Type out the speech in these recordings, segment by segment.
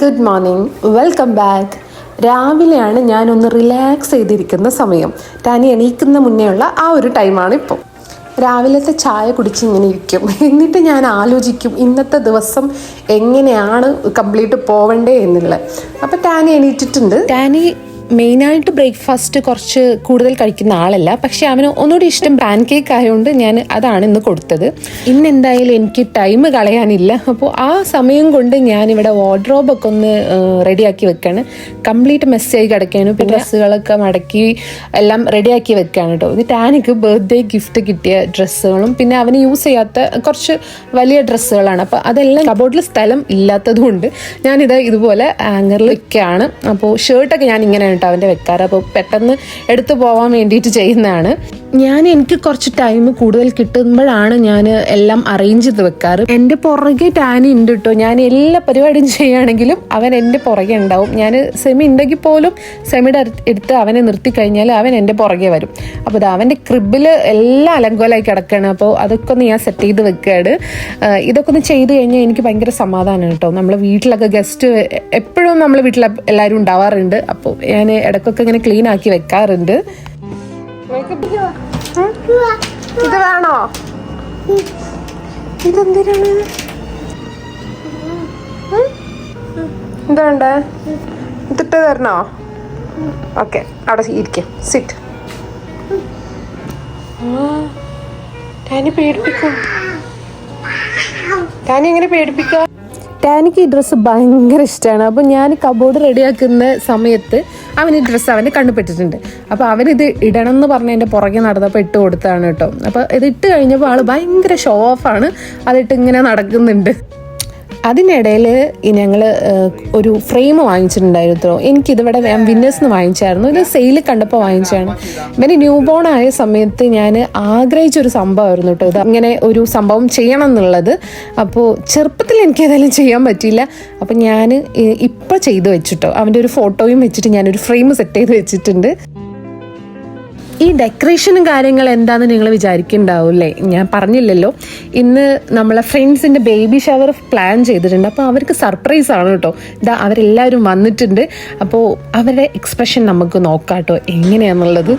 Good morning, welcome back. രാവിലെയാണ് ഞാനൊന്ന് relax ചെയ്തിരിക്കുന്ന സമയം. ടാനി എണീക്കുന്ന മുന്നേ ഉള്ള ആ ഒരു ടൈമാണ് ഇപ്പോൾ. രാവിലത്തെ ചായ കുടിച്ച് ഇങ്ങനെ ഇരിക്കും. എന്നിട്ട് ഞാൻ ആലോചിക്കും ഇന്നത്തെ ദിവസം എങ്ങനെയാണ് കംപ്ലീറ്റ് പോവണ്ടേ എന്നുള്ളത്. അപ്പോൾ ടാനി എണീറ്റിട്ടുണ്ട്. ടാനി മെയിനായിട്ട് ബ്രേക്ക്ഫാസ്റ്റ് കുറച്ച് കൂടുതൽ കഴിക്കുന്ന ആളല്ല, പക്ഷെ അവന് ഒന്നുകൂടി ഇഷ്ടം പാൻ കേക്ക് ആയതുകൊണ്ട് ഞാൻ അതാണ് ഇന്ന് കൊടുത്തത്. ഇന്ന് എന്തായാലും എനിക്ക് ടൈം കളയാനില്ല. അപ്പോൾ ആ സമയം കൊണ്ട് ഞാനിവിടെ വാർഡ്രോബൊക്കെ ഒന്ന് റെഡിയാക്കി വെക്കാണ്. കംപ്ലീറ്റ് മെസ്സായി കിടക്കാനും പിന്നെ ഡ്രസ്സുകളൊക്കെ മടക്കി എല്ലാം റെഡിയാക്കി വെക്കാണ് കേട്ടോ. ഇത് ടാനിക്ക് ബർത്ത്ഡേ ഗിഫ്റ്റ് കിട്ടിയ ഡ്രസ്സുകളും പിന്നെ അവന് യൂസ് ചെയ്യാത്ത കുറച്ച് വലിയ ഡ്രസ്സുകളാണ്. അപ്പോൾ അതെല്ലാം കബോർഡിൽ സ്ഥലം ഇല്ലാത്തത് കൊണ്ട് ഞാനിത് ഇതുപോലെ ആങ്കറിൽ വെക്കുകയാണ്. അപ്പോൾ ഷർട്ടൊക്കെ ഞാൻ ഇങ്ങനെ അവൻ്റെ വെക്കാറ്. അപ്പോൾ പെട്ടെന്ന് എടുത്തു പോകാൻ വേണ്ടിയിട്ട് ചെയ്യുന്നതാണ്. എനിക്ക് കുറച്ച് ടൈം കൂടുതൽ കിട്ടുമ്പോഴാണ് ഞാൻ എല്ലാം അറേഞ്ച് ചെയ്ത് വെക്കാറ്. എൻ്റെ പുറകെ ടാനി ഉണ്ട് കേട്ടോ. ഞാൻ എല്ലാ പരിപാടിയും ചെയ്യുകയാണെങ്കിലും അവൻ എൻ്റെ പുറകെ ഉണ്ടാവും. ഞാൻ സെമി ഉണ്ടെങ്കിൽ പോലും സെമിയുടെ എടുത്ത് അവനെ നിർത്തി കഴിഞ്ഞാൽ അവൻ എൻ്റെ പുറകെ വരും. അപ്പോൾ ഇത് അവൻ്റെ ക്രിബിൽ എല്ലാം അലങ്കോലായി കിടക്കുകയാണ്. അപ്പോൾ അതൊക്കെ ഒന്ന് ഞാൻ സെറ്റ് ചെയ്ത് വെക്കുകയാണ്. ഇതൊക്കെ ഒന്ന് ചെയ്ത് കഴിഞ്ഞാൽ എനിക്ക് ഭയങ്കര സമാധാനമാണ് കേട്ടോ. നമ്മളെ വീട്ടിലൊക്കെ ഗസ്റ്റ് എപ്പോഴും നമ്മളെ വീട്ടിൽ എല്ലാവരും ഉണ്ടാവാറുണ്ട്. അപ്പോൾ ഞാൻ ഇടയ്ക്കൊക്കെ ഇങ്ങനെ ക്ലീൻ ആക്കി വെക്കാറുണ്ട്. ഇത് വേണോ? ഇതെന്തിനാണ്? എന്താ വേണ്ടേ? ഇതിട്ട് തരണോ? ഓക്കെ, അവിടെ ഇരിക്കാം. സിറ്റ്. ടാനി പേടിപ്പിക്കും. ടാനി എങ്ങനെ പേടിപ്പിക്കുക? ടാനിക്ക് ഈ ഡ്രസ്സ് ഭയങ്കര ഇഷ്ടമാണ്. അപ്പോൾ ഞാൻ കബോർഡ് റെഡിയാക്കുന്ന സമയത്ത് അവൻ ഈ ഡ്രസ്സ് അവൻ്റെ കണ്ടുപെട്ടിട്ടുണ്ട്. അപ്പോൾ അവനിത് ഇടണം എന്ന് പറഞ്ഞ് എൻ്റെ പുറകെ നടന്നപ്പോൾ ഇട്ട് കൊടുത്താണ് കേട്ടോ. അപ്പോൾ ഇത് ഇട്ട് കഴിഞ്ഞപ്പോൾ ആൾ ഭയങ്കര ഷോ ഓഫാണ്. അതിട്ട് ഇങ്ങനെ നടക്കുന്നുണ്ട്. അതിനിടയിൽ ഞങ്ങൾ ഒരു ഫ്രെയിം വാങ്ങിച്ചിട്ടുണ്ടായിരുന്നു. എനിക്കിതിവിടെ വിന്നേഴ്സിന് വാങ്ങിച്ചായിരുന്നു. ഇത് സെയിൽ കണ്ടപ്പോൾ വാങ്ങിച്ചതാണ്. ഇവന് ന്യൂ ബോൺ ആയ സമയത്ത് ഞാൻ ആഗ്രഹിച്ചൊരു സംഭവമായിരുന്നു കേട്ടോ. ഇത് ഇങ്ങനെ ഒരു സംഭവം ചെയ്യണം എന്നുള്ളത്. അപ്പോൾ ചെറുപ്പത്തിൽ എനിക്ക് ഏതായാലും ചെയ്യാൻ പറ്റിയില്ല. അപ്പം ഞാൻ ഇപ്പോൾ ചെയ്ത് വെച്ചിട്ടോ. അവൻ്റെ ഒരു ഫോട്ടോയും വെച്ചിട്ട് ഞാനൊരു ഫ്രെയിം സെറ്റ് ചെയ്ത് വെച്ചിട്ടുണ്ട്. ഈ ഡെക്കറേഷനും കാര്യങ്ങൾ എന്താണെന്ന് നിങ്ങൾ വിചാരിക്കുന്നുണ്ടാവും അല്ലേ? ഞാൻ പറഞ്ഞില്ലല്ലോ, ഇന്ന് നമ്മളെ ഫ്രണ്ട്സിൻ്റെ ബേബി ഷവർ പ്ലാൻ ചെയ്തിട്ടുണ്ട്. അപ്പോൾ അവർക്ക് സർപ്രൈസ് ആണ് കേട്ടോ. ഇതാ അവരെല്ലാവരും വന്നിട്ടുണ്ട്. അപ്പോൾ അവരുടെ എക്സ്പ്രഷൻ നമുക്ക് നോക്കാം കേട്ടോ എങ്ങനെയാണെന്നുള്ളത്.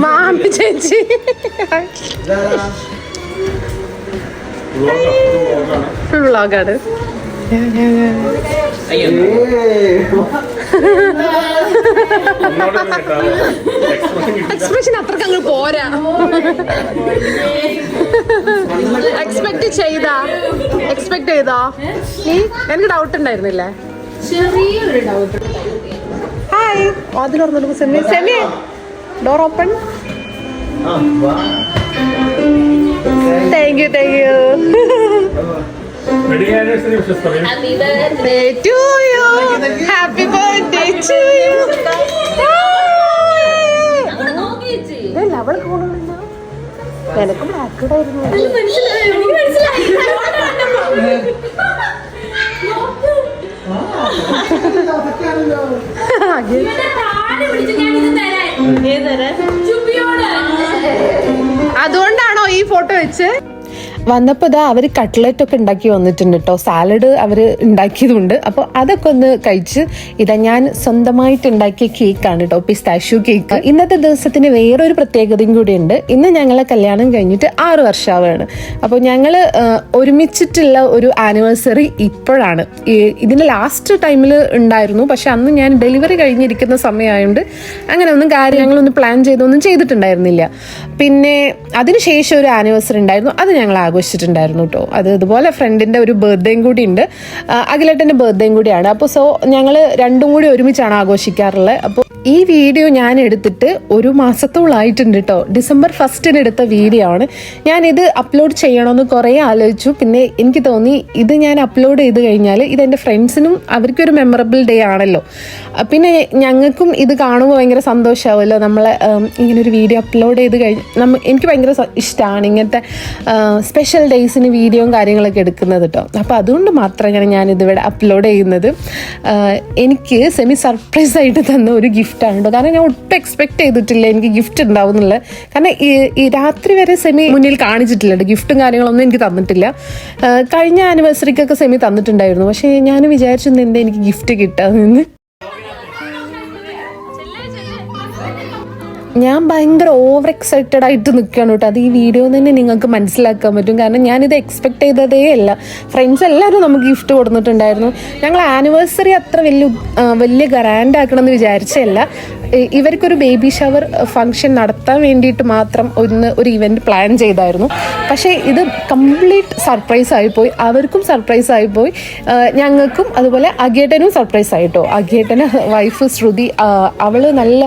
മാമി ചേച്ചി വ്ളോഗാണ്. എക്സ്പ്രഷൻ അത്രക്ക് അങ്ങ് പോരാ. എക്സ്പെക്ട് ചെയ്തോ നീ? എനിക്ക് ഡൗട്ട് ഉണ്ടായിരുന്നില്ലേ? ഹായ്, അതിലോർന്നു. Semi door open. Thank you. Wedding anniversary wishes for you. Happy birthday to you. Happy birthday to you. അവൾ പോകണമല്ലോ. നിനക്ക് ബ്ലാക്കിടായിരുന്നു. അതുകൊണ്ടാണോ ഈ ഫോട്ടോ വെച്ച് വന്നപ്പോൾ ഇതാ അവർ കട്ട്ലറ്റൊക്കെ ഉണ്ടാക്കി വന്നിട്ടുണ്ട് കേട്ടോ. സാലഡ് അവർ ഉണ്ടാക്കിയതുണ്ട്. അപ്പോൾ അതൊക്കെ ഒന്ന് കഴിച്ച് ഇതാ ഞാൻ സ്വന്തമായിട്ട് ഉണ്ടാക്കിയ കേക്കാണ് കേട്ടോ, പിസ്താഷ്യൂ കേക്ക്. ഇന്നത്തെ ദിവസത്തിന് വേറൊരു പ്രത്യേകതയും കൂടിയുണ്ട്. ഇന്ന് ഞങ്ങളെ കല്യാണം കഴിഞ്ഞിട്ട് 6 വർഷമാവാണ്. അപ്പോൾ ഞങ്ങൾ ഒരുമിച്ചിട്ടുള്ള ഒരു ആനിവേഴ്സറി ഇപ്പോഴാണ്. ഇതിൻ്റെ ലാസ്റ്റ് ടൈമിൽ ഉണ്ടായിരുന്നു, പക്ഷെ അന്ന് ഞാൻ ഡെലിവറി കഴിഞ്ഞിരിക്കുന്ന സമയമായതുകൊണ്ട് അങ്ങനെ ഒന്നും കാര്യങ്ങളൊന്നും പ്ലാൻ ചെയ്തൊന്നും ചെയ്തിട്ടുണ്ടായിരുന്നില്ല. പിന്നെ അതിനുശേഷം ഒരു ആനിവേഴ്സറി ഉണ്ടായിരുന്നു, അത് ഞങ്ങൾ ആഘോഷിച്ചിട്ടുണ്ടായിരുന്നു കേട്ടോ. അത് ഇതുപോലെ ഫ്രണ്ടിൻ്റെ ഒരു ബർത്ത്ഡേയും കൂടി ഉണ്ട്, അഖിലേട്ടൻ്റെ ബർത്ത്ഡേയും കൂടിയാണ്. അപ്പോൾ ഞങ്ങൾ രണ്ടും കൂടി ഒരുമിച്ചാണ് ആഘോഷിക്കാറുള്ളത്. അപ്പോൾ ഈ വീഡിയോ ഞാൻ എടുത്തിട്ട് 1 മാസത്തോളായിട്ടുണ്ട് കേട്ടോ. ഡിസംബർ 1 എടുത്ത വീഡിയോ ആണ്. ഞാനിത് അപ്ലോഡ് ചെയ്യണമെന്ന് കുറേ ആലോചിച്ചു. പിന്നെ എനിക്ക് തോന്നി ഇത് ഞാൻ അപ്ലോഡ് ചെയ്ത് കഴിഞ്ഞാൽ ഇതെൻ്റെ ഫ്രണ്ട്സിനും അവർക്കൊരു മെമ്മറബിൾ ഡേ ആണല്ലോ. പിന്നെ ഞങ്ങൾക്കും ഇത് കാണുമ്പോൾ ഭയങ്കര സന്തോഷമാവുമല്ലോ. നമ്മളെ ഇങ്ങനൊരു വീഡിയോ അപ്ലോഡ് ചെയ്ത് എനിക്ക് ഭയങ്കര ഇഷ്ടമാണ് ഇങ്ങനത്തെ സ്പെഷ്യൽ ഡേയ്സിന് വീഡിയോയും കാര്യങ്ങളൊക്കെ എടുക്കുന്നത് കേട്ടോ. അപ്പോൾ അതുകൊണ്ട് മാത്രമാണ് ഞാനിതിവിടെ അപ്ലോഡ് ചെയ്യുന്നത്. എനിക്ക് സെമി സർപ്രൈസ് ആയിട്ട് തന്ന ഒരു ഗിഫ്റ്റാണ് കേട്ടോ. കാരണം ഞാൻ ഒട്ടും എക്സ്പെക്ട് ചെയ്തിട്ടില്ല എനിക്ക് ഗിഫ്റ്റ് ഉണ്ടാവും എന്നുള്ളത്. കാരണം ഈ രാത്രി വരെ സെമി മുന്നിൽ കാണിച്ചിട്ടില്ല, ഗിഫ്റ്റും കാര്യങ്ങളൊന്നും എനിക്ക് തന്നിട്ടില്ല. കഴിഞ്ഞ ആനിവേഴ്സറിക്കൊക്കെ സെമി തന്നിട്ടുണ്ടായിരുന്നു. പക്ഷേ ഞാൻ വിചാരിച്ചു എന്താ എനിക്ക് ഗിഫ്റ്റ് കിട്ടാമെന്ന്. ഞാൻ ഭയങ്കര ഓവർ എക്സൈറ്റഡ് ആയിട്ട് നിൽക്കുകയാണ് കേട്ടോ. അത് ഈ വീഡിയോ തന്നെ നിങ്ങൾക്ക് മനസ്സിലാക്കാൻ പറ്റും. കാരണം ഞാനിത് എക്സ്പെക്ട് ചെയ്തതേ അല്ല. ഫ്രണ്ട്സ് എല്ലാവരും നമുക്ക് ഗിഫ്റ്റ് കൊടുത്തിട്ടുണ്ടായിരുന്നു. ഞങ്ങൾ ആനിവേഴ്സറി അത്ര വലിയ ഗ്രാൻഡ് ആക്കണമെന്ന് വിചാരിച്ചല്ല. ഇവർക്കൊരു ബേബി ഷവർ ഫംഗ്ഷൻ നടത്താൻ വേണ്ടിയിട്ട് മാത്രം ഒരു ഇവൻറ്റ് പ്ലാൻ ചെയ്തായിരുന്നു. പക്ഷേ ഇത് കംപ്ലീറ്റ് സർപ്രൈസ് ആയിപ്പോയി. അവർക്കും സർപ്രൈസ് ആയിപ്പോയി, ഞങ്ങൾക്കും. അതുപോലെ അഗേട്ടനും സർപ്രൈസ് ആയിട്ടോ. അഗേട്ടന് വൈഫ് ശ്രുതി, അവൾ നല്ല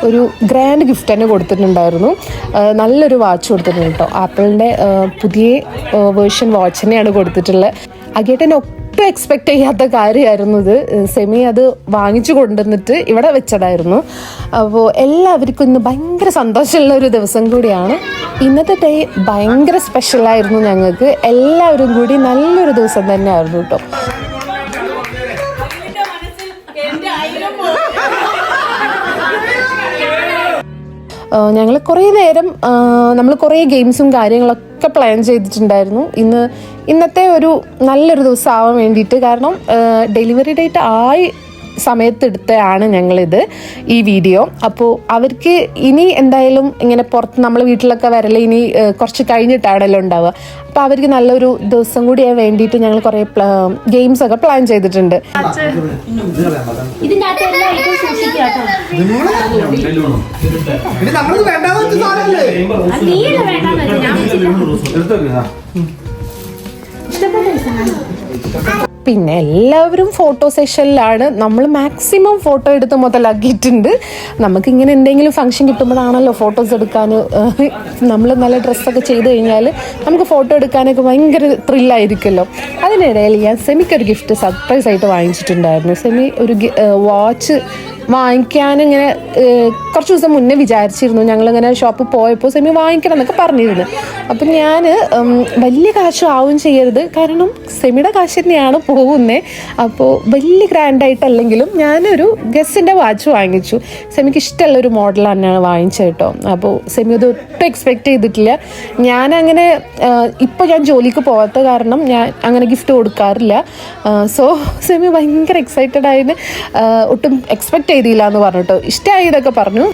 ഒരു ഗ്രാൻഡ് ഗിഫ്റ്റ് തന്നെ കൊടുത്തിട്ടുണ്ടായിരുന്നു. നല്ലൊരു വാച്ച് കൊടുത്തിട്ടുണ്ട് കേട്ടോ. ആപ്പിളിൻ്റെ പുതിയ വേർഷൻ വാച്ച് തന്നെയാണ് കൊടുത്തിട്ടുള്ളത്. അഗേട്ടൻ ഒട്ടും എക്സ്പെക്ട് ചെയ്യാത്ത കാര്യമായിരുന്നു ഇത്. സെമി അത് വാങ്ങിച്ചു കൊണ്ടുവന്നിട്ട് ഇവിടെ വെച്ചതായിരുന്നു. അപ്പോൾ എല്ലാവർക്കും ഇന്ന് ഭയങ്കര സന്തോഷമുള്ള ഒരു ദിവസം കൂടിയാണ്. ഇന്നത്തെ ഡേ ഭയങ്കര സ്പെഷ്യലായിരുന്നു ഞങ്ങൾക്ക്. എല്ലാവരും കൂടി നല്ലൊരു ദിവസം തന്നെയായിരുന്നു കേട്ടോ. ഞങ്ങൾ കുറേ നേരം നമ്മൾ കുറേ ഗെയിംസും കാര്യങ്ങളൊക്കെ പ്ലാൻ ചെയ്തിട്ടുണ്ടായിരുന്നു. ഇന്നത്തെ ഒരു നല്ലൊരു ദിവസം ആവാൻ വേണ്ടിയിട്ട്. കാരണം ഡെലിവറി ഡേറ്റ് ആയി സമയത്തെടുത്തതാണ് ഞങ്ങളിത് ഈ വീഡിയോ. അപ്പോൾ അവർക്ക് ഇനി എന്തായാലും ഇങ്ങനെ പുറത്ത് നമ്മൾ വീട്ടിലൊക്കെ വരല് ഇനി കുറച്ച് കഴിഞ്ഞിട്ടാണല്ലോ ഉണ്ടാവുക. അപ്പോൾ അവർക്ക് നല്ലൊരു ദിവസം കൂടി ആവാൻ വേണ്ടിയിട്ട് ഞങ്ങൾ കുറേ ഗെയിംസ് ഒക്കെ പ്ലാൻ ചെയ്തിട്ടുണ്ട്. പിന്നെ എല്ലാവരും ഫോട്ടോ സെഷനിലാണ്. നമ്മൾ മാക്സിമം ഫോട്ടോ എടുത്ത് മുതലാക്കിയിട്ടുണ്ട്. നമുക്കിങ്ങനെ എന്തെങ്കിലും ഫംഗ്ഷൻ കിട്ടുമ്പോഴാണല്ലോ ഫോട്ടോസ് എടുക്കാൻ. നമ്മൾ നല്ല ഡ്രസ്സൊക്കെ ചെയ്ത് കഴിഞ്ഞാൽ നമുക്ക് ഫോട്ടോ എടുക്കാനൊക്കെ ഭയങ്കര ത്രില്ലായിരിക്കുമല്ലോ. അതിനിടയിൽ ഞാൻ സെമിക്കൊരു ഗിഫ്റ്റ് സർപ്രൈസ് ആയിട്ട് വാങ്ങിച്ചിട്ടുണ്ടായിരുന്നു. സെമി ഒരു വാച്ച് വാങ്ങിക്കാനിങ്ങനെ കുറച്ച് ദിവസം മുന്നേ വിചാരിച്ചിരുന്നു. ഞങ്ങളിങ്ങനെ ഷോപ്പിൽ പോയപ്പോൾ സെമി വാങ്ങിക്കണം എന്നൊക്കെ പറഞ്ഞിരുന്നു. അപ്പം ഞാൻ വലിയ കാശ് ആവും ചെയ്യരുത്, കാരണം സെമിയുടെ കാശ് തന്നെയാണ് പോകുന്നത്. അപ്പോൾ വലിയ ഗ്രാൻഡായിട്ടല്ലെങ്കിലും ഞാനൊരു ഗസ്സിൻ്റെ വാച്ച് വാങ്ങിച്ചു. സെമിക്ക് ഇഷ്ടമുള്ളൊരു മോഡൽ തന്നെയാണ് വാങ്ങിച്ചത് കേട്ടോ. അപ്പോൾ സെമി അത് ഒട്ടും എക്സ്പെക്ട് ചെയ്തിട്ടില്ല. ഞാനങ്ങനെ ഇപ്പോൾ ഞാൻ ജോലിക്ക് പോകാത്ത കാരണം ഞാൻ അങ്ങനെ ഗിഫ്റ്റ് കൊടുക്കാറില്ല. സോ സെമി ഭയങ്കര എക്സൈറ്റഡ് ആയിട്ട് ഒട്ടും എക്സ്പെക്ട് ചെയ്തില്ല എന്ന് പറഞ്ഞിട്ടോ. ഇഷ്ടമായി ഇതൊക്കെ പറഞ്ഞു.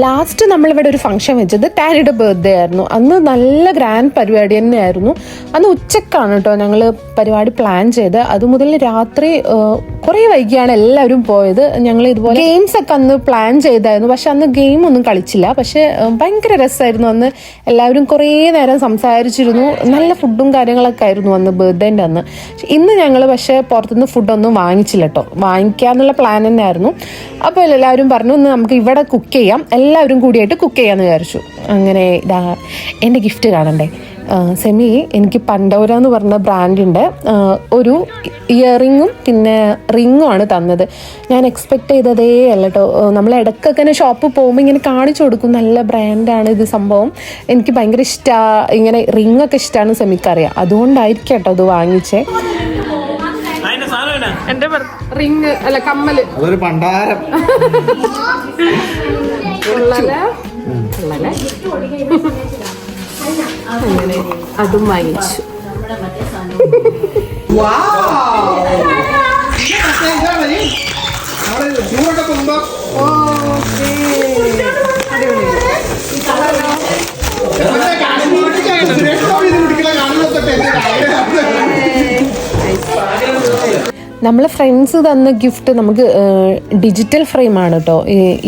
ലാസ്റ്റ് നമ്മളിവിടെ ഒരു ഫംഗ്ഷൻ വെച്ചത് ടാനിയുടെ ബർത്ത്ഡേ ആയിരുന്നു. അന്ന് നല്ല ഗ്രാൻഡ് പരിപാടി തന്നെയായിരുന്നു. അന്ന് ഉച്ചക്കാണ് കേട്ടോ ഞങ്ങൾ പരിപാടി പ്ലാൻ ചെയ്ത്. അതുമുതൽ രാത്രി കുറേ വൈകിയാണ് എല്ലാവരും പോയത്. ഞങ്ങൾ ഇതുപോലെ ഗെയിംസ് ഒക്കെ അന്ന് പ്ലാൻ ചെയ്തായിരുന്നു. പക്ഷെ അന്ന് ഗെയിം ഒന്നും കളിച്ചില്ല. പക്ഷെ ഭയങ്കര രസമായിരുന്നു. അന്ന് എല്ലാവരും കുറേ നേരം സംസാരിച്ചിരുന്നു. നല്ല ഫുഡും കാര്യങ്ങളൊക്കെ ആയിരുന്നു അന്ന് ബർത്ത്ഡേൻ്റെ അന്ന്. ഇന്ന് ഞങ്ങൾ പക്ഷേ പുറത്തുനിന്ന് ഫുഡൊന്നും വാങ്ങിച്ചില്ല കേട്ടോ. വാങ്ങിക്കാന്നുള്ള പ്ലാൻ തന്നെ ആയിരുന്നു. അപ്പോൾ എല്ലാവരും പറഞ്ഞു ഇന്ന് നമുക്ക് ഇവിടെ കുക്ക് ചെയ്യാം, എല്ലാവരും കൂടിയായിട്ട് കുക്ക് ചെയ്യാമെന്ന് വിചാരിച്ചു. അങ്ങനെ ഇതാ എൻ്റെ ഗിഫ്റ്റ് കാണണ്ടേ. സെമി എനിക്ക് പണ്ടോര എന്ന് പറഞ്ഞ ബ്രാൻഡിൻ്റെ ഒരു ഇയറിങ്ങും പിന്നെ റിങ്ങും ആണ് തന്നത്. ഞാൻ എക്സ്പെക്ട് ചെയ്തതേ അല്ല കേട്ടോ. നമ്മൾ ഇടയ്ക്കൊക്കെ തന്നെ ഷോപ്പിൽ പോകുമ്പോൾ ഇങ്ങനെ കാണിച്ചു കൊടുക്കും, നല്ല ബ്രാൻഡാണ് ഇത് സംഭവം. എനിക്ക് ഭയങ്കര ഇഷ്ടമാണ്, ഇങ്ങനെ റിങ്ങൊക്കെ ഇഷ്ടമാണ് സെമിക്കറിയാം. അതുകൊണ്ടായിരിക്കും കേട്ടോ അത് വാങ്ങിച്ചേ. എൻ്റെ റിങ് അല്ല കമ്മല്, അതൊരു പണ്ടാരം. അങ്ങനെ അതും വാങ്ങിച്ചു. നമ്മളെ ഫ്രണ്ട്സ് തന്ന ഗിഫ്റ്റ് നമുക്ക് ഡിജിറ്റൽ ഫ്രെയിമാണ് കേട്ടോ.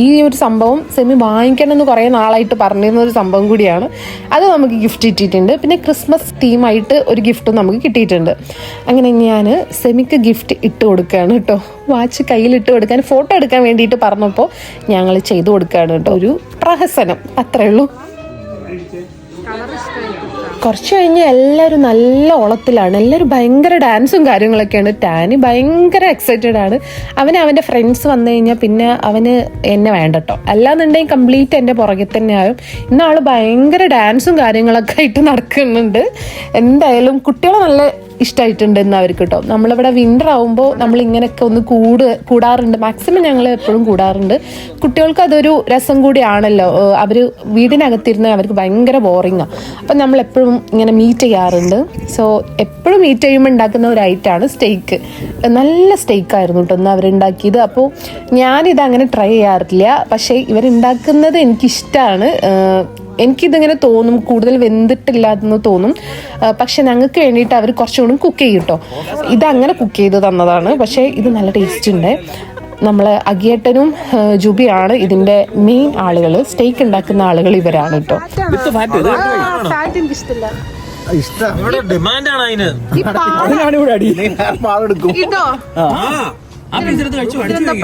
ഈ ഒരു സംഭവം സെമി വാങ്ങിക്കണമെന്ന് കുറേ നാളായിട്ട് പറഞ്ഞിരുന്ന ഒരു സംഭവം കൂടിയാണ്. അത് നമുക്ക് ഗിഫ്റ്റ് കിട്ടിയിട്ടുണ്ട്. പിന്നെ ക്രിസ്മസ് തീമായിട്ട് ഒരു ഗിഫ്റ്റും നമുക്ക് കിട്ടിയിട്ടുണ്ട്. അങ്ങനെ ഞാൻ സെമിക്ക് ഗിഫ്റ്റ് ഇട്ട് കൊടുക്കുകയാണ് കേട്ടോ. വാച്ച് കയ്യിലിട്ട് കൊടുക്കാൻ, ഫോട്ടോ എടുക്കാൻ വേണ്ടിയിട്ട് പറഞ്ഞപ്പോൾ ഞങ്ങൾ ചെയ്തു കൊടുക്കുകയാണ് കേട്ടോ. ഒരു പ്രഹസനം, അത്രേ ഉള്ളൂ. കളർ ഇഷ്ടമായി. കുറച്ച് കഴിഞ്ഞ് എല്ലാവരും നല്ല ഓളത്തിലാണ്. എല്ലാവരും ഭയങ്കര ഡാൻസും കാര്യങ്ങളൊക്കെയാണ്. ടാനി ഭയങ്കര എക്സൈറ്റഡ് ആണ്. അവൻ്റെ ഫ്രണ്ട്സ് വന്നു കഴിഞ്ഞാൽ പിന്നെ അവന് എന്നെ വേണ്ട കേട്ടോ. അല്ലാന്നുണ്ടെങ്കിൽ കംപ്ലീറ്റ് എൻ്റെ പുറകെ തന്നെ ആവും. ഇന്നാൾ ഭയങ്കര ഡാൻസും കാര്യങ്ങളൊക്കെ ആയിട്ട് നടക്കുന്നുണ്ട്. എന്തായാലും കുട്ടികളെ നല്ല ഇഷ്ടമായിട്ടുണ്ട് ഇന്ന് അവർക്ക് കേട്ടോ. നമ്മളിവിടെ വിൻ്റർ ആവുമ്പോൾ നമ്മളിങ്ങനെയൊക്കെ ഒന്ന് കൂടാറുണ്ട്. മാക്സിമം ഞങ്ങൾ എപ്പോഴും കൂടാറുണ്ട്. കുട്ടികൾക്ക് അതൊരു രസം കൂടിയാണല്ലോ. അവർ വീടിനകത്തിരുന്ന് അവർക്ക് ഭയങ്കര ബോറിങ്ങാണ്. അപ്പം നമ്മളെപ്പോഴും ഇങ്ങനെ മീറ്റ് ചെയ്യാറുണ്ട്. സോ എപ്പോഴും മീറ്റ് ചെയ്യുമ്പോൾ ഉണ്ടാക്കുന്ന ഒരു ഐറ്റമാണ് സ്റ്റേക്ക്. നല്ല സ്റ്റേക്കായിരുന്നു കേട്ടോ ഇന്ന് അവരുണ്ടാക്കിയത്. അപ്പോൾ ഞാനിത് അങ്ങനെ ട്രൈ ചെയ്യാറില്ല. പക്ഷേ ഇവരുണ്ടാക്കുന്നത് എനിക്കിഷ്ടമാണ്. എനിക്കിതിങ്ങനെ തോന്നും കൂടുതൽ വെന്തിട്ടില്ലാതെന്ന് തോന്നും. പക്ഷെ ഞങ്ങൾക്ക് വേണ്ടിയിട്ട് അവർ കുറച്ചുകൂടി കുക്ക് ചെയ്യും കേട്ടോ. ഇതങ്ങനെ കുക്ക് ചെയ്ത് തന്നതാണ്. പക്ഷേ ഇത് നല്ല ടേസ്റ്റ് ഉണ്ട്. നമ്മൾ അഗിയേട്ടനും ജുബിയാണ് ഇതിൻ്റെ മെയിൻ ആളുകൾ. സ്റ്റേക്ക് ഉണ്ടാക്കുന്ന ആളുകൾ ഇവരാണ് കേട്ടോ.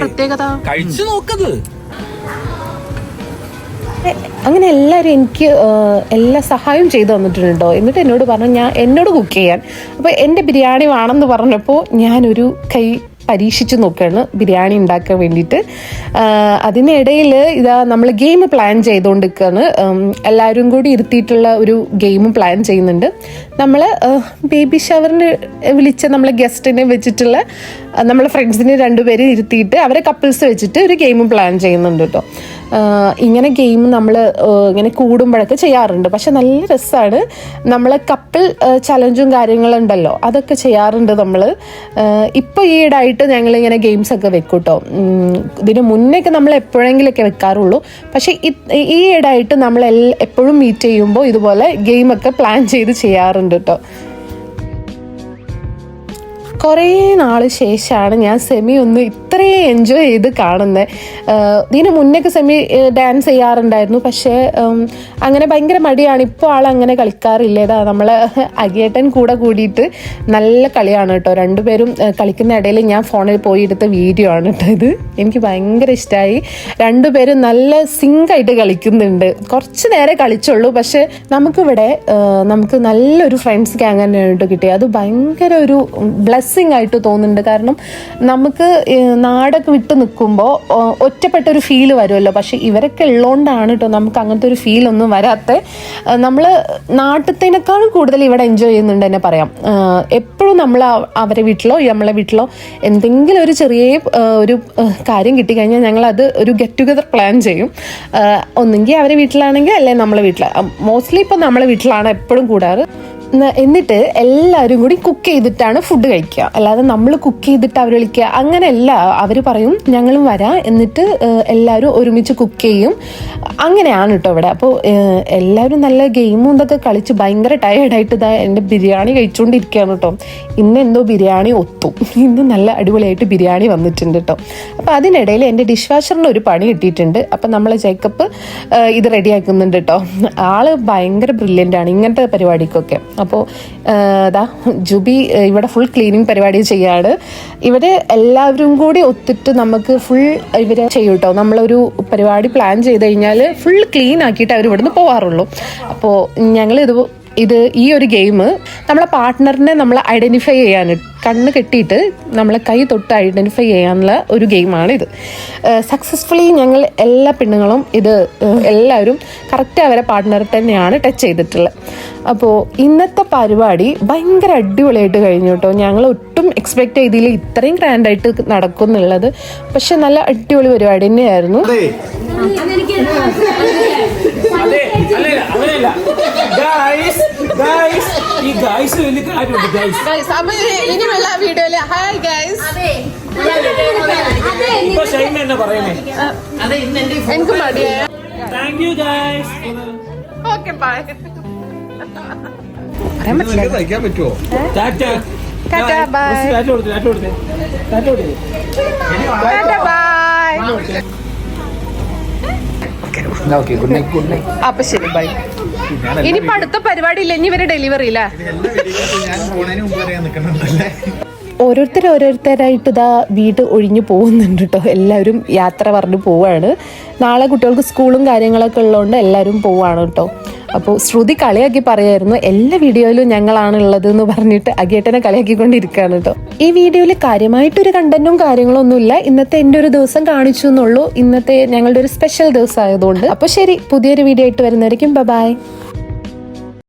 പ്രത്യേകത അങ്ങനെ എല്ലാവരും എനിക്ക് എല്ലാ സഹായവും ചെയ്തു തന്നിട്ടുണ്ട് കേട്ടോ. എന്നിട്ട് എന്നോട് പറഞ്ഞു എന്നോട് കുക്ക് ചെയ്യാൻ. അപ്പോൾ എൻ്റെ ബിരിയാണി വേണമെന്ന് പറഞ്ഞപ്പോൾ ഞാനൊരു കൈ പരീക്ഷിച്ച് നോക്കുകയാണ് ബിരിയാണി ഉണ്ടാക്കാൻ വേണ്ടിയിട്ട്. അതിനിടയിൽ ഇതാ നമ്മൾ ഗെയിം പ്ലാൻ ചെയ്തുകൊണ്ടിരിക്കുകയാണ്. എല്ലാവരും കൂടി ഇരുത്തിയിട്ടുള്ള ഒരു ഗെയിം പ്ലാൻ ചെയ്യുന്നുണ്ട്. നമ്മൾ ബേബി ഷവറിന് വിളിച്ച നമ്മളെ ഗസ്റ്റിനെ വെച്ചിട്ടുള്ള നമ്മളെ ഫ്രണ്ട്സിനെ രണ്ടുപേരെ ഇരുത്തിയിട്ട് അവരെ കപ്പിൾസ് വെച്ചിട്ട് ഒരു ഗെയിം പ്ലാൻ ചെയ്യുന്നുണ്ട് കേട്ടോ. ഇങ്ങനെ ഗെയിം നമ്മൾ ഇങ്ങനെ കൂടുമ്പോഴൊക്കെ ചെയ്യാറുണ്ട്. പക്ഷെ നല്ല രസമാണ്. നമ്മൾ കപ്പിൾ ചലഞ്ചും കാര്യങ്ങളുണ്ടല്ലോ അതൊക്കെ ചെയ്യാറുണ്ട് നമ്മൾ. ഇപ്പോൾ ഈയിടായിട്ട് ഞങ്ങളിങ്ങനെ ഗെയിംസ് ഒക്കെ വെക്കും കേട്ടോ. ഇതിന് മുന്നേയൊക്കെ നമ്മൾ എപ്പോഴെങ്കിലൊക്കെ വെക്കാറുള്ളൂ. പക്ഷെ ഈയിടായിട്ട് നമ്മൾ എപ്പോഴും മീറ്റ് ചെയ്യുമ്പോൾ ഇതുപോലെ ഗെയിമൊക്കെ പ്ലാൻ ചെയ്ത് ചെയ്യാറുണ്ട് കേട്ടോ. കുറേ നാൾ ശേഷമാണ് ഞാൻ സെമി ഒന്ന് ഇത്രയും എൻജോയ് ചെയ്ത് കാണുന്നത്. ഇതിന് മുന്നേക്ക് സെമി ഡാൻസ് ചെയ്യാറുണ്ടായിരുന്നു. പക്ഷേ അങ്ങനെ ഭയങ്കര മടിയാണ്. ഇപ്പോൾ ആളങ്ങനെ കളിക്കാറില്ല. ഇതാ നമ്മൾ അഗിയേട്ടൻ കൂടെ കൂടിയിട്ട് നല്ല കളിയാണ് കേട്ടോ. രണ്ടുപേരും കളിക്കുന്ന ഇടയിൽ ഞാൻ ഫോണിൽ പോയി എടുത്ത വീഡിയോ ആണ് കേട്ടോ ഇത്. എനിക്ക് ഭയങ്കര ഇഷ്ടമായി. രണ്ടുപേരും നല്ല സിങ്കായിട്ട് കളിക്കുന്നുണ്ട്. കുറച്ച് നേരെ കളിച്ചുള്ളൂ. പക്ഷെ നമുക്കിവിടെ നമുക്ക് നല്ലൊരു ഫ്രണ്ട്സ് ഗ്യാങ് തന്നെയാണ് കേട്ടോ കിട്ടിയത്. അത് ഭയങ്കര ഒരു ബ്ലെസ്സിങ് ആയിട്ട് തോന്നുന്നുണ്ട്. കാരണം നമുക്ക് നാടൊക്കെ വിട്ട് നിൽക്കുമ്പോൾ ഒറ്റപ്പെട്ടൊരു ഫീല് വരുമല്ലോ. പക്ഷെ ഇവരൊക്കെ ഉള്ളതുകൊണ്ടാണ് കേട്ടോ നമുക്ക് അങ്ങനത്തെ ഒരു ഫീലൊന്നും വരാത്ത. നമ്മൾ നാട്ടിലത്തേനേക്കാളും കൂടുതൽ ഇവിടെ എൻജോയ് ചെയ്യുന്നുണ്ട് തന്നെ പറയാം. എപ്പോഴും നമ്മൾ അവരെ വീട്ടിലോ നമ്മളെ വീട്ടിലോ എന്തെങ്കിലും ഒരു ചെറിയ ഒരു കാര്യം കിട്ടിക്കഴിഞ്ഞാൽ ഞങ്ങളത് ഒരു ഗെറ്റ് ടുഗദർ പ്ലാൻ ചെയ്യും. ഒന്നെങ്കിൽ അവരെ വീട്ടിലാണെങ്കിൽ അല്ലെങ്കിൽ നമ്മളെ വീട്ടിൽ. മോസ്റ്റ്ലി ഇപ്പം നമ്മളെ വീട്ടിലാണ് എപ്പോഴും കൂടാറ്. എന്നിട്ട് എല്ലാവരും കൂടി കുക്ക് ചെയ്തിട്ടാണ് ഫുഡ് കഴിക്കുക. അല്ലാതെ നമ്മൾ കുക്ക് ചെയ്തിട്ട് അവർ വിളിക്കുക അങ്ങനെയല്ല. അവർ പറയും ഞങ്ങളും വരാം, എന്നിട്ട് എല്ലാവരും ഒരുമിച്ച് കുക്ക് ചെയ്യും. അങ്ങനെയാണ് കേട്ടോ ഇവിടെ. അപ്പോൾ എല്ലാവരും നല്ല ഗെയിമും ഇതൊക്കെ കളിച്ച് ഭയങ്കര ടയേർഡായിട്ട് ഇതാ എൻ്റെ ബിരിയാണി കഴിച്ചുകൊണ്ടിരിക്കുകയാണ് കേട്ടോ. ഇന്ന് എന്തോ ബിരിയാണി ഒത്തും. ഇന്ന് നല്ല അടിപൊളിയായിട്ട് ബിരിയാണി വന്നിട്ടുണ്ട് കേട്ടോ. അപ്പോൾ അതിനിടയിൽ എൻ്റെ ഡിഷ് വാഷറിന് ഒരു പണി കിട്ടിയിട്ടുണ്ട്. അപ്പം നമ്മളെ ജേക്കപ്പ് ഇത് റെഡിയാക്കുന്നുണ്ട് കേട്ടോ. ആള് ഭയങ്കര ബ്രില്യൻ്റ് ആണ് ഇങ്ങനത്തെ പരിപാടിക്കൊക്കെ. അപ്പോൾ ഇതാ ജുബി ഇവിടെ ഫുൾ ക്ലീനിങ് പരിപാടി ചെയ്യാണ്. ഇവര് എല്ലാവരും കൂടി ഒത്തിട്ട് നമുക്ക് ഫുൾ ഇവരെ ചെയ്യും കേട്ടോ. നമ്മളൊരു പരിപാടി പ്ലാൻ ചെയ്ത് കഴിഞ്ഞാൽ ഫുൾ ക്ലീൻ ആക്കിയിട്ട് അവർ ഇവിടുന്ന് പോകാറുള്ളൂ. അപ്പോൾ ഞങ്ങൾ ഈ ഒരു ഗെയിം നമ്മളെ പാർട്ട്ണറിനെ നമ്മൾ ഐഡൻറ്റിഫൈ ചെയ്യാൻ കണ്ണ് കെട്ടിയിട്ട് നമ്മളെ കൈ തൊട്ട് ഐഡൻറ്റിഫൈ ചെയ്യാനുള്ള ഒരു ഗെയിമാണ് ഇത്. സക്സസ്ഫുള്ളി ഞങ്ങൾ എല്ലാ പെണ്ണുങ്ങളും ഇത് എല്ലാവരും കറക്റ്റ് അവരെ പാർട്ട്ണറെ തന്നെയാണ് ടച്ച് ചെയ്തിട്ടുള്ളത്. അപ്പോൾ ഇന്നത്തെ പരിപാടി ഭയങ്കര അടിപൊളിയായിട്ട് കഴിഞ്ഞു കേട്ടോ. ഞങ്ങൾ ഒട്ടും എക്സ്പെക്ട് ചെയ്തില്ല ഇത്രയും ഗ്രാൻഡായിട്ട് നടക്കും എന്നുള്ളത്. പക്ഷെ നല്ല അടിപൊളി പരിപാടി തന്നെയായിരുന്നു. ഇനിയുള്ള വീഡിയോയില് ഹായ് ഗൈസ് എനിക്ക് മടിയായ ഓക്കെ ബൈ പറയാൻ പറ്റുമോ? Tata bye bye. അപ്പൊ ശരി ബൈ. ഇനിയിപ്പോ അടുത്ത പരിപാടി ഇല്ല. ഇനി ഇവരെ ഡെലിവറി ഇല്ല. ഓരോരുത്തരായിട്ട് ഇതാ വീട് ഒഴിഞ്ഞു പോകുന്നുണ്ട് കേട്ടോ. എല്ലാവരും യാത്ര പറഞ്ഞു പോവാണ്. നാളെ കുട്ടികൾക്ക് സ്കൂളും കാര്യങ്ങളൊക്കെ ഉള്ളതുകൊണ്ട് എല്ലാവരും പോവാണ് കേട്ടോ. അപ്പോൾ ശ്രുതി കളിയാക്കി പറയായിരുന്നു എല്ലാ വീഡിയോയിലും ഞങ്ങളാണ് ഉള്ളത് എന്ന് പറഞ്ഞിട്ട് അഗേട്ടനെ കളിയാക്കിക്കൊണ്ടിരിക്കുകയാണ് കേട്ടോ. ഈ വീഡിയോയിൽ കാര്യമായിട്ടൊരു കണ്ടന്റും കാര്യങ്ങളും ഒന്നുമില്ല. ഇന്നത്തെ എൻ്റെ ഒരു ദിവസം കാണിച്ചു എന്നുള്ളൂ. ഇന്നത്തെ ഞങ്ങളുടെ ഒരു സ്പെഷ്യൽ ദിവസം ആയതുകൊണ്ട്. അപ്പോൾ ശരി, പുതിയൊരു വീഡിയോ ആയിട്ട് വരുന്നതായിരിക്കും. ബൈ.